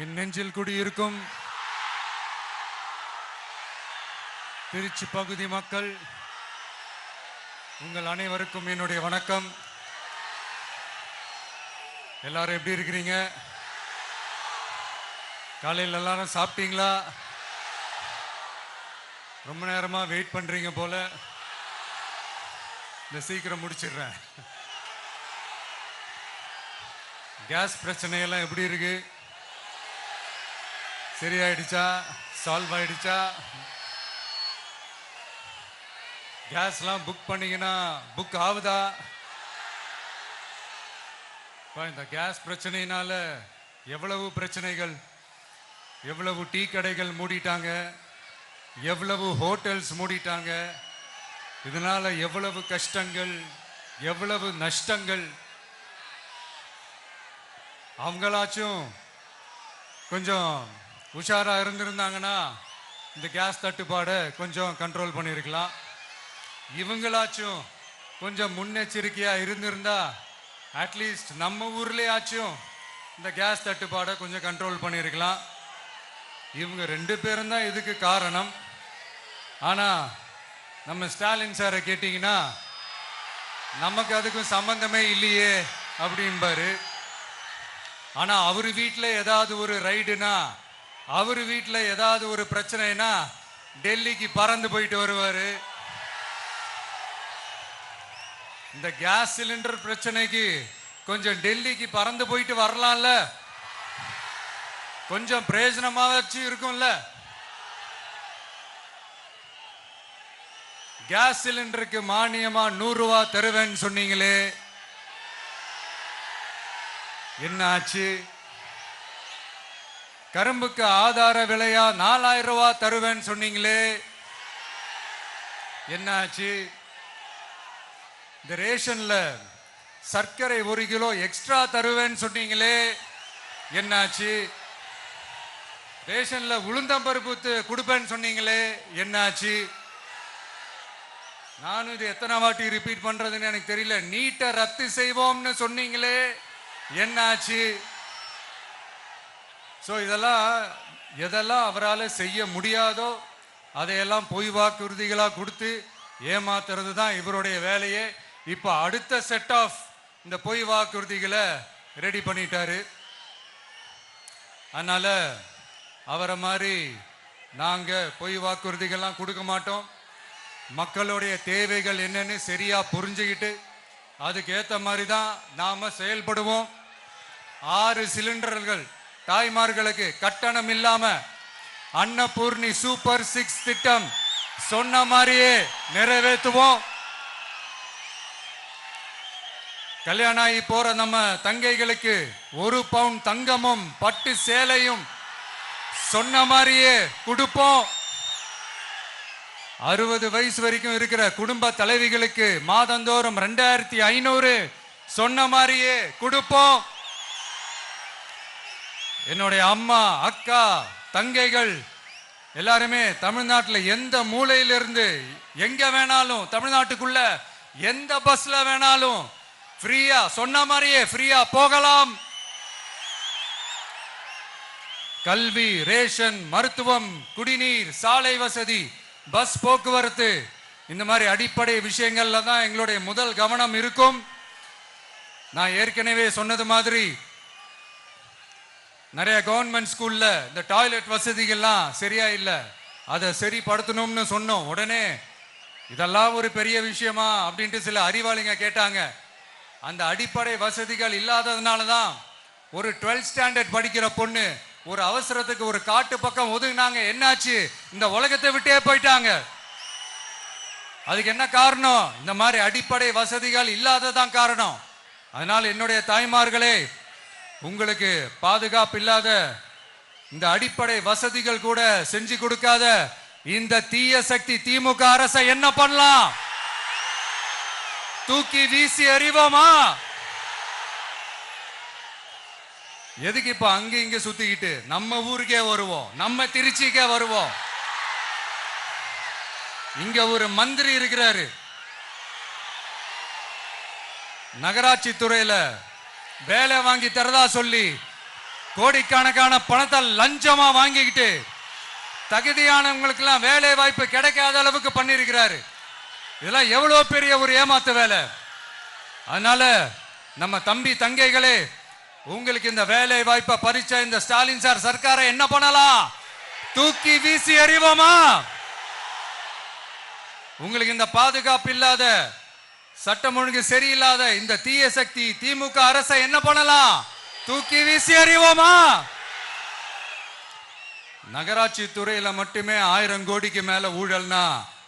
என் நெஞ்சில் குடியிருக்கும் திருச்சி பகுதி மக்கள் உங்கள் அனைவருக்கும் என்னுடைய வணக்கம். எல்லாரும் எப்படி இருக்கிறீங்க? காலையில் எல்லாரும் சாப்பிட்டீங்களா? ரொம்ப நேரமா வெயிட் பண்றீங்க போல. இந்த சீக்கிரம் முடிச்சிடுறேன். கேஸ் பிரச்சனையெல்லாம் எப்படி இருக்கு? சரியாயிடுச்சா? சால்வ் ஆயிடுச்சா? கேஸ்லாம் புக் பண்ணீங்கன்னா புக் ஆகுதா? இந்த கேஸ் பிரச்சனையினால எவ்வளவு பிரச்சனைகள், எவ்வளவு டீ கடைகள் மூடிட்டாங்க, எவ்வளவு ஹோட்டல்ஸ் மூடிட்டாங்க, இதனால எவ்வளவு கஷ்டங்கள், எவ்வளவு நஷ்டங்கள். அவங்களாச்சும் கொஞ்சம் உஷாரா இருந்திருந்தாங்கன்னா இந்த கேஸ் தட்டுப்பாடை கொஞ்சம் கண்ட்ரோல் பண்ணியிருக்கலாம். இவங்களாச்சும் கொஞ்சம் முன்னெச்சரிக்கையா இருந்திருந்தா அட்லீஸ்ட் நம்ம ஊர்லயாச்சும் இந்த கேஸ் தட்டுப்பாடை கொஞ்சம் கண்ட்ரோல் பண்ணியிருக்கலாம். இவங்க 2 பேரும் தான் இதுக்கு காரணம். ஆனா நம்ம ஸ்டாலின் சாரை கேட்டீங்கன்னா நமக்கு அதுக்கும் சம்பந்தமே இல்லையே அப்படின்பாரு. ஆனா அவரு வீட்டில் ஏதாவது ஒரு ரைடுனா, அவரு வீட்டில் ஏதாவது ஒரு பிரச்சனைனா டெல்லிக்கு பறந்து போயிட்டு வருவாரு. இந்த கேஸ் சிலிண்டர் பிரச்சனைக்கு கொஞ்சம் டெல்லிக்கு பறந்து போயிட்டு வரலாம்ல, கொஞ்சம் பிரயோஜனமா வச்சு இருக்கும்ல. கேஸ் சிலிண்டருக்கு மானியமா 100 ரூபாய் தருவேன்னு சொன்னீங்களே, என்ன ஆச்சு? கரும்புக்கு ஆதார விலையா 4000 ரூபாய் தருவேன்னு சொன்னீங்களே, என்ன ஆச்சு? இந்த ரேஷன்ல சர்க்கரை 1 கிலோ எக்ஸ்ட்ரா தருவேன்னு சொன்னீங்களே, என்னாச்சு? ரேஷன்ல உளுந்தம்பருப்பு கொடுப்பேன்னு சொன்னீங்களே, என்னாச்சு? நானும் இது எத்தனை வாட்டி ரிப்பீட் பண்றதுன்னு எனக்கு தெரியல. நீட்டை ரத்து செய்வோம்னு சொன்னீங்களே, என்னாச்சு? ஸோ எதெல்லாம் அவரால் செய்ய முடியாதோ அதையெல்லாம் பொய் வாக்குறுதிகளாக கொடுத்து ஏமாத்துறது தான் இவருடைய வேலையே. இப்போ அடுத்த செட் ஆஃப் இந்த பொய் வாக்குறுதிகளை ரெடி பண்ணிட்டாரு. அதனால அவரை மாதிரி நாங்கள் பொய் வாக்குறுதிகள்லாம் கொடுக்க மாட்டோம். மக்களுடைய தேவைகள் என்னன்னு சரியா புரிஞ்சுக்கிட்டு அதுக்கேற்ற மாதிரி தான் நாம செயல்படுவோம். 6 சிலிண்டர்கள் தாய்மார்களுக்கு கட்டணம் இல்லாம அன்னபூர்ணி சூப்பர் 6 திட்டம் சொன்ன மாதிரியே நிறைவேற்றுவோம். கல்யாணம் ஆகி போற நம்ம தங்கைகளுக்கு 1 பவுன் தங்கமும் பட்டு சேலையும் சொன்ன மாதிரியே கொடுப்போம். 60 வயசு வரைக்கும் இருக்கிற குடும்ப தலைவிகளுக்கு மாதந்தோறும் 2500 சொன்ன மாதிரியே கொடுப்போம். என்னுடைய அம்மா, அக்கா, தங்கைகள் எல்லாருமே தமிழ்நாட்டில் எந்த மூலையிலிருந்து எங்க வேணாலும், தமிழ்நாட்டுக்குள்ள எந்த பஸ்ல வேணாலும் ஃப்ரீயா சொன்ன மாதிரியே ஃப்ரீயா போகலாம். கல்வி, ரேஷன், மருத்துவம், குடிநீர், சாலை வசதி, பஸ் போக்குவரத்து, இந்த மாதிரி அடிப்படை விஷயங்கள்ல தான் எங்களுடைய முதல் கவனம் இருக்கும். நான் ஏற்கனவே சொன்னது மாதிரி நிறைய கவர்மெண்ட் ஸ்கூல்ல இந்த டாய்லெட் வசதிகள்லாம் சரியா இல்லை, அதை சரிப்படுத்தணும்னு சொன்னோம். உடனே இதெல்லாம் ஒரு பெரிய விஷயமா அப்படின்ட்டு சில அறிவாளிங்க கேட்டாங்க. அந்த அடிப்படை வசதிகள் இல்லாததுனால தான் ஒரு 12th ஸ்டாண்டர்ட் படிக்கிற பொண்ணு ஒரு அவசரத்துக்கு ஒரு காட்டு பக்கம் ஒதுங்கினாங்க. என்னாச்சு? இந்த உலகத்தை விட்டே போயிட்டாங்க. அதுக்கு என்ன காரணம்? இந்த மாதிரி அடிப்படை வசதிகள் இல்லாததான் காரணம். அதனால என்னுடைய தாய்மார்களே, உங்களுக்கு பாதுகாப்பு இல்லாத இந்த அடிப்படை வசதிகள் கூட செஞ்சு கொடுக்காத இந்த தீய சக்தி திமுக அரசை என்ன பண்ணலாம்? தூக்கி வீசி எறிவோமா? எதுக்கு இப்ப அங்க இங்க சுத்திக்கிட்டு நம்ம ஊருக்கே வருவோம், நம்ம திருச்சிக்கே வருவோம். இங்க ஒரு மந்திரி இருக்கிறாரு, நகராட்சி துறையில வேலை வாங்கி தரதா சொல்லி கோடிக்கணக்கான பணத்தை லஞ்சமா வாங்கிக்கிட்டு தகுதியானவங்களுக்கு எல்லாம் வேலை வாய்ப்பு கிடைக்காத அளவுக்கு பண்ணிருக்கிறாரு. இதெல்லாம் எவ்வளவு பெரிய ஒரு ஏமாத்து வேலை. அதனால நம்ம தம்பி தங்கைகளே, உங்களுக்கு இந்த வேலை வாய்ப்பை பறிச்ச இந்த ஸ்டாலின் சார் சர்க்காரை என்ன பண்ணலாம்? தூக்கி வீசி எறிவோமா? உங்களுக்கு இந்த பாதுகாப்பு இல்லாத, சட்டம் ஒழுங்கு சரியில்லாத இந்த தீய சக்தி திமுக அரசை என்ன பண்ணலாம்? தூக்கி வீசி எறிவோமா? நகராட்சி துறையில மட்டுமே 1000 கோடிக்கு மேல ஊழல்னா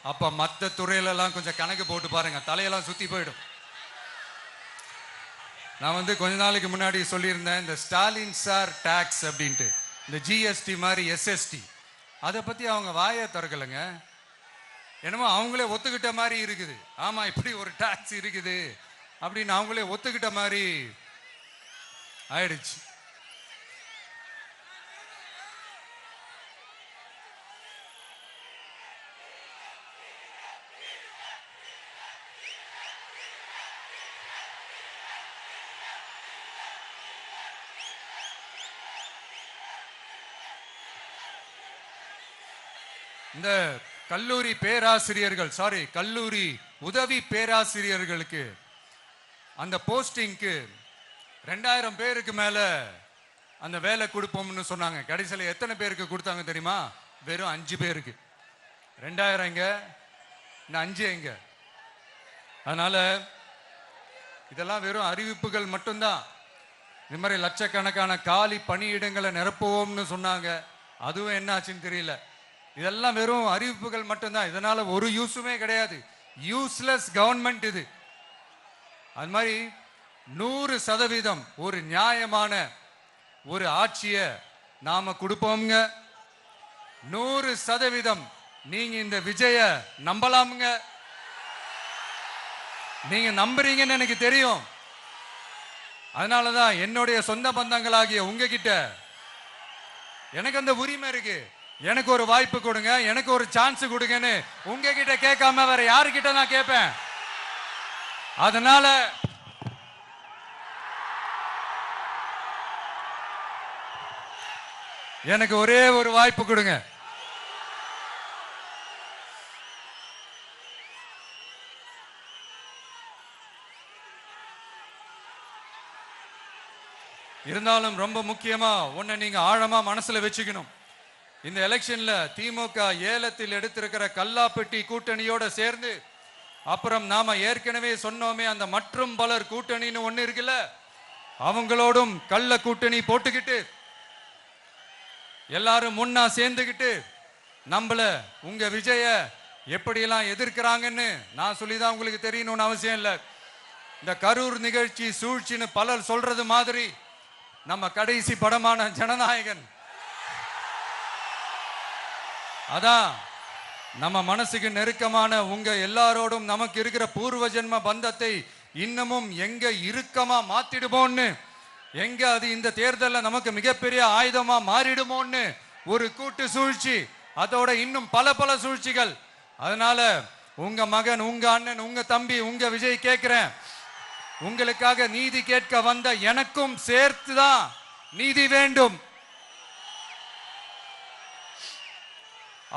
அப்ப மத்த துறையில எல்லாம் கொஞ்சம் கணக்கு போட்டு பாருங்க, தலையெல்லாம் சுத்தி போயிடும். நான் கொஞ்ச நாளைக்கு முன்னாடி சொல்லியிருந்தேன், இந்த ஸ்டாலின் சார் டாக்ஸ் அப்படின்ட்டு, இந்த ஜிஎஸ்டி மாதிரி எஸ்எஸ்டி, அதை பத்தி அவங்க வாயை திறக்கலைங்க. என்னமோ அவங்களே ஒத்துக்கிட்ட மாதிரி இருக்குது. ஆமா, இப்படி ஒரு டாக்ஸ் இருக்குது அப்படின்னு அவங்களே ஒத்துக்கிட்ட மாதிரி ஆயிடுச்சு. இந்த கல்லூரி பேராசிரியர்கள், கல்லூரி உதவி பேராசிரியர்களுக்கு அந்த போஸ்டிங்க்கு 2000 பேருக்கு மேல அந்த வேலை கொடுப்போம்னு சொன்னாங்க. கடைசியில் எத்தனை பேருக்கு கொடுத்தாங்க தெரியுமா? வெறும் 5 பேருக்கு. 2000 எங்க, இன்னும் 5 எங்க? அதனால இதெல்லாம் வெறும் அறிவிப்புகள் மட்டும்தான். இது மாதிரி லட்சக்கணக்கான காலி பணியிடங்களை நிரப்புவோம்னு சொன்னாங்க, அதுவும் என்ன ஆச்சுன்னு தெரியல. இதெல்லாம் வெறும் அறிவிப்புகள் மட்டும்தான். இதனால ஒரு யூஸுமே கிடையாது. யூஸ்லெஸ் கவர்மெண்ட் இது. அது மாதிரி 100% ஒரு நியாயமான ஒரு ஆட்சியை நாம கொடுப்போம்ங்க. 100% நீங்க இந்த விஜய நம்பலாமுங்க. நீங்க நம்புறீங்கன்னு எனக்கு தெரியும். அதனாலதான் என்னுடைய சொந்த பந்தங்களாகிய உங்ககிட்ட எனக்கு அந்த உரிமை இருக்கு. எனக்கு ஒரு வாய்ப்பு கொடுங்க, எனக்கு ஒரு சான்ஸ் கொடுங்கன்னு உங்ககிட்ட கேட்காம வேற யாருக்கிட்ட நான் கேட்பேன்? அதனால எனக்கு ஒரே ஒரு வாய்ப்பு கொடுங்க. இருந்தாலும் ரொம்ப முக்கியமா ஒன்ன நீங்க ஆழமா மனசுல வச்சுக்கணும். இந்த எலெக்ஷன்ல திமுக ஏலத்தில் எடுத்திருக்கிற கல்லாப்பெட்டி கூட்டணியோட சேர்ந்து, அப்புறம் நாம ஏற்கனவே சொன்னோமே அந்த மற்றும் பலர் கூட்டணின்னு ஒண்ணு இருக்குல்ல, அவங்களோடும் கள்ள கூட்டணி போட்டுக்கிட்டு எல்லாரும் முன்னா சேர்ந்துக்கிட்டு நம்மள உங்க விஜய எப்படியெல்லாம் எதிர்க்கிறாங்கன்னு நான் சொல்லிதான் உங்களுக்கு தெரியணும்னு அவசியம் இல்லை. இந்த கரூர் நிகழ்ச்சி சூழ்ச்சின்னு பலர் சொல்றது மாதிரி நம்ம கடைசி படமான ஜனநாயகன், அதான் நம்ம மனசுக்கு நெருக்கமான உங்க எல்லாரோடும் நமக்கு இருக்கிற பூர்வ ஜென்ம பந்தத்தை இன்னமும் எங்க இறுக்கமா மாத்திடுமோன்னு, எங்க அது இந்த தேர்தலில் நமக்கு மிகப்பெரிய ஆயுதமா மாறிடுமோன்னு ஒரு கூட்டு சூழ்ச்சி, அதோட இன்னும் பல பல சூழ்ச்சிகள். அதனால உங்க மகன், உங்க அண்ணன், உங்க தம்பி, உங்க விஜய் கேட்கிறேன், உங்களுக்காக நீதி கேட்க வந்த எனக்கும் சேர்த்துதான் நீதி வேண்டும்.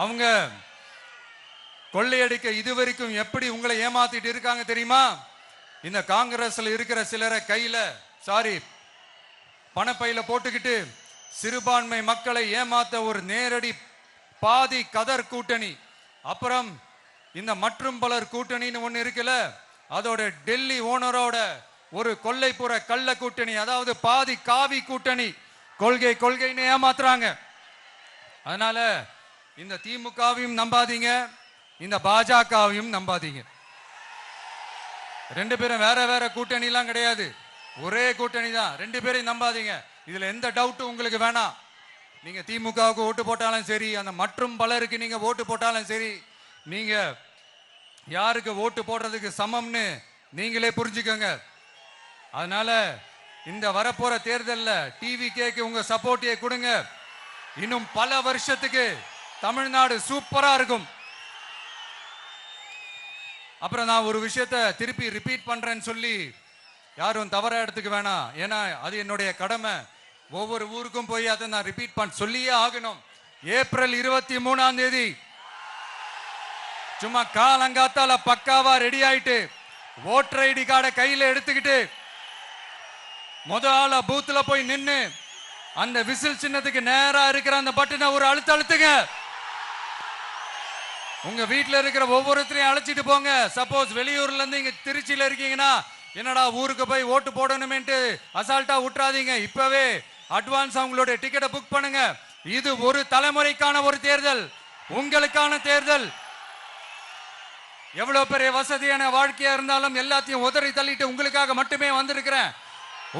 அவங்க கொள்ளையடிக்க இதுவரைக்கும் எப்படி உங்களை ஏமாத்திட்டு இருக்காங்க தெரியுமா? இந்த காங்கிரஸ்ல இருக்கிற சிலரை கையில பணப்பையில போட்டுக்கிட்டு சிறுபான்மை மக்களை ஏமாத்த ஒரு நேரடி பாதி கதர் கூட்டணி, அப்புறம் இந்த மற்றும் பலர் கூட்டணின்னு ஒண்ணு இருக்குல்ல, அதோட டெல்லி ஓனரோட ஒரு கொள்ளைப்புற கள்ள கூட்டணி, அதாவது பாதி காவி கூட்டணி. கொள்கைன்னு ஏமாத்துறாங்க. அதனால இந்த திமுகவையும் நம்பாதீங்க, இந்த பாஜகவையும் நம்பாதீங்க. 2 பேரும் வேற வேற கூட்டணி எல்லாம் கிடையாது, ஒரே கூட்டணி தான். 2 பேரையும் நம்பாதீங்க. இதுல எந்த டவுட்டும் உங்களுக்கு வேணாம். நீங்க திமுகவுக்கு ஓட்டு போட்டாலும் சரி, அந்த மற்றும் பலருக்கு நீங்க ஓட்டு போட்டாலும் சரி, நீங்க யாருக்கு ஓட்டு போடுறதுக்கு சமம்னு நீங்களே புரிஞ்சுக்கோங்க. அதனால இந்த வரப்போற தேர்தலில் டிவிகேக்கு உங்க சப்போர்ட்டை கொடுங்க. இன்னும் பல வருஷத்துக்கு தமிழ்நாடு சூப்பரா இருக்கும். அப்புறம் நான் ஒரு விஷயத்த திருப்பி ரிப்பீட் பண்றேன்னு சொல்லி யாரும் தவறா எடுத்துக்க வேணாம். ஏன்னா அது என்னுடைய கடமை. ஒவ்வொரு ஊருக்கும் போய் அதை நான் ரிப்பீட் சொல்லியே ஆகணும். ஏப்ரல் 23ஆம் தேதி சும்மா காலங்காத்தால பக்காவா ரெடி ஆயிட்டு ஓட்டர் ஐடி கார்டை கையில எடுத்துக்கிட்டு முதல்ல பூத்துல போய் நின்னு அந்த விசில் சின்னத்துக்கு நேரா இருக்கிற அந்த பட்டனை ஒரு அழுத்துங்க. உங்க வீட்டுல இருக்கிற ஒவ்வொருத்தரையும் அழைச்சிட்டு போங்க. சப்போஸ் வெளியூர்ல இருந்து இங்க திருச்சியில இருக்கீங்கன்னா என்னடா ஊருக்கு போய் ஓட்டு போடணுமேன்ட்டு அசால்ட்டா விட்டுறாதீங்க. இப்பவே அட்வான்ஸ் அவங்களுடைய டிக்கெட்டை புக் பண்ணுங்க. இது ஒரு தலைமுறைக்கான ஒரு தேர்தல், உங்களுக்கான தேர்தல். எவ்வளவு பெரிய வசதியான வாழ்க்கையா இருந்தாலும் எல்லாத்தையும் உதறி தள்ளிட்டு உங்களுக்காக மட்டுமே வந்திருக்கிறேன்.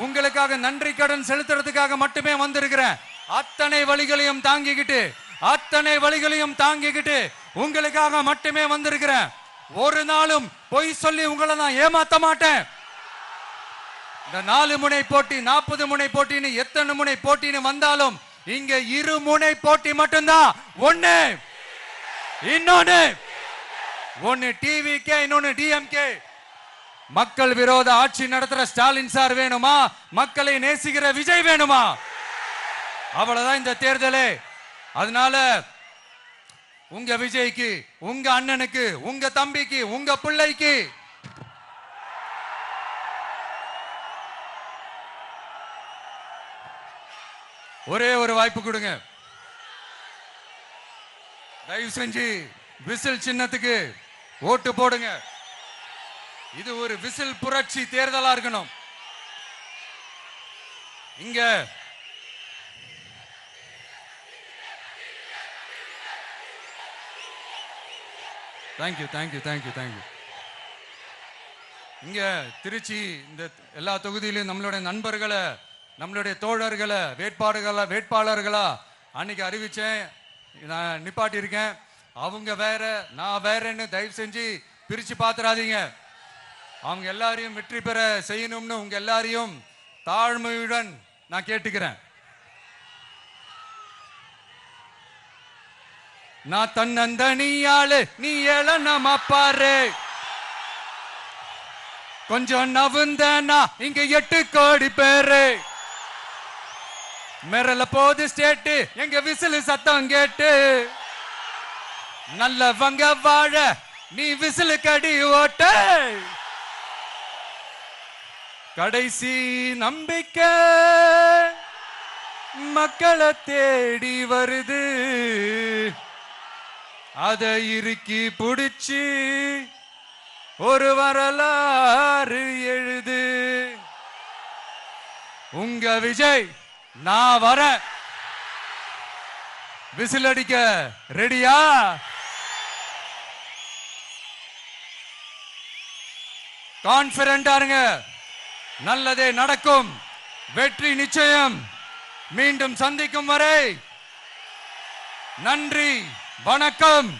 உங்களுக்காக நன்றி கடன் செலுத்துறதுக்காக மட்டுமே வந்திருக்கிறேன். அத்தனை வழிகளையும் தாங்கிக்கிட்டு உங்களுக்காக மட்டுமே வந்திருக்கிறேன். ஒரு நாளும் பொய் சொல்லி உங்களை நான் ஏமாத்த மாட்டேன். இந்த 4 முனை போட்டி 40 முனை போட்டின்னு எத்தனை முனை போட்டின்னு வந்தாலும் இங்க 2 முனை போட்டி மட்டும்தான். ஒன்னு டிவிகே, இன்னொன்னு டிஎம்கே. மக்கள் விரோத ஆட்சி நடத்துற ஸ்டாலின் சார் வேணுமா, மக்களை நேசிக்கிற விஜய் வேணுமா? அவ்வளவுதான் இந்த தேர்தலே. அதனால உங்க விஜய்க்கு, உங்க அண்ணனுக்கு, உங்க தம்பிக்கு, உங்க பிள்ளைக்கு ஒரே ஒரு வாய்ப்பு கொடுங்க. தயவு செஞ்சு விசில் சின்னத்துக்கு ஓட்டு போடுங்க. இது ஒரு விசில் புரட்சி தேர்தலா இருக்கணும். இங்க தேங்க்யூ. இங்க திருச்சி இந்த எல்லா தொகுதியிலும் நம்மளுடைய நண்பர்களை, நம்மளுடைய தோழர்களை வேட்பாளர்களா அன்னைக்கு அறிவிச்சேன், நான் நிப்பாட்டி இருக்கேன். அவங்க வேற, நான் வேறன்னு தயவு செஞ்சு பிரிச்சு பாத்துறாதீங்க. அவங்க எல்லாரையும் வெற்றி பெற செய்யணும்னு உங்க எல்லாரையும் தாழ்மையுடன் நான் கேட்டுக்கிறேன். நான் தன்னந்தனியாளு, நீ ஏளனமா பாரு. கொஞ்சம் நவுந்தனா இங்க 8 கோடி பேரு. மிரல போது ஸ்டேட்டு எங்க விசில் சத்தம் கேட்டு. நல்லவங்க வாழ நீ விசில் கடி ஓட்ட. கடைசி நம்பிக்கை மக்களை தேடி வருது. அதை இறுக்கி புடிச்சு ஒரு வரலாறு எழுது. உங்க விஜய் நான் வர. விசில் அடிக்க ரெடியா? கான்பிடண்டா இருங்க. நல்லதே நடக்கும். வெற்றி நிச்சயம். மீண்டும் சந்திக்கும் வரை நன்றி, வணக்கம்.